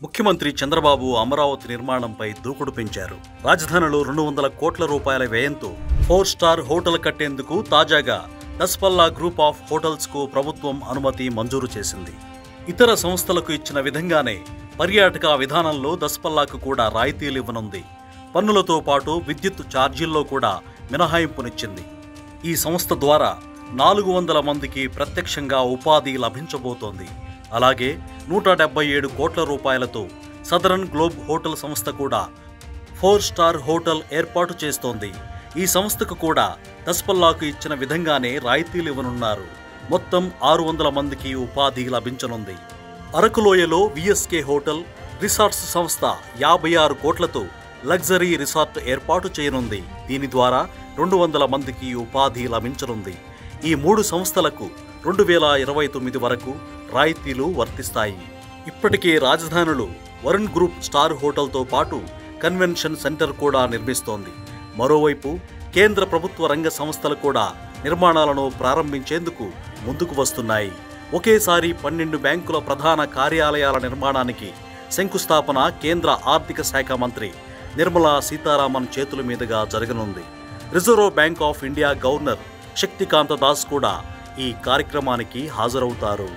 ముఖ్యమంత్రి చంద్రబాబు అమరావతి నిర్మాణంపై దూకుడు పెంచారు. రాజధానిలో 200 కోట్ల రూపాయల వ్యయంతో 4 స్టార్ హోటల్ కట్టేందుకు తాజాగా దస్పల్లా గ్రూప్ ఆఫ్ హోటల్స్ కు ప్రభుత్వం అనుమతి మంజూరు చేసింది. ఇతర సంస్థలకు ఇచ్చిన విధంగానే పర్యాటక విధానంలో దస్పల్లాకు కూడా రాయితీలు ఇవ్వనుంది. పన్నులతో పాటు విద్యుత్ ఛార్జీల్లో కూడా మినహాయింపునిచ్చింది. ఈ సంస్థ ద్వారా 400 మందికి ప్రత్యక్షంగా ఉపాధి లభించబోతోంది. అలాగే 177 కోట్ల రూపాయలతో సదరన్ గ్లోబ్ హోటల్ సంస్థ కూడా 4 స్టార్ హోటల్ ఏర్పాటు చేస్తోంది. ఈ సంస్థకు కూడా దస్పల్లాకు ఇచ్చిన విధంగానే రాయితీలు ఇవ్వనున్నారు. మొత్తం 600 మందికి ఉపాధి లభించనుంది. అరకులోయలో విఎస్కే హోటల్ రిసార్ట్స్ సంస్థ 56 కోట్లతో లగ్జరీ రిసార్ట్ ఏర్పాటు చేయనుంది. దీని ద్వారా 200 మందికి ఉపాధి లభించనుంది. ఈ 3 సంస్థలకు 2029 వరకు రాయితీలు వర్తిస్తాయి. ఇప్పటికే రాజధానిలో వరుణ్ గ్రూప్ స్టార్ హోటల్తో పాటు కన్వెన్షన్ సెంటర్ కూడా నిర్మిస్తోంది. మరోవైపు కేంద్ర ప్రభుత్వ రంగ సంస్థలు కూడా నిర్మాణాలను ప్రారంభించేందుకు ముందుకు వస్తున్నాయి. ఒకేసారి 12 బ్యాంకుల ప్రధాన కార్యాలయాల నిర్మాణానికి శంకుస్థాపన కేంద్ర ఆర్థిక శాఖ మంత్రి నిర్మలా సీతారామన్ చేతుల మీదుగా జరగనుంది. Reserve bank of India governor Shaktikanta Das కూడా ఈ కార్యక్రమానికి హాజరవుతారు.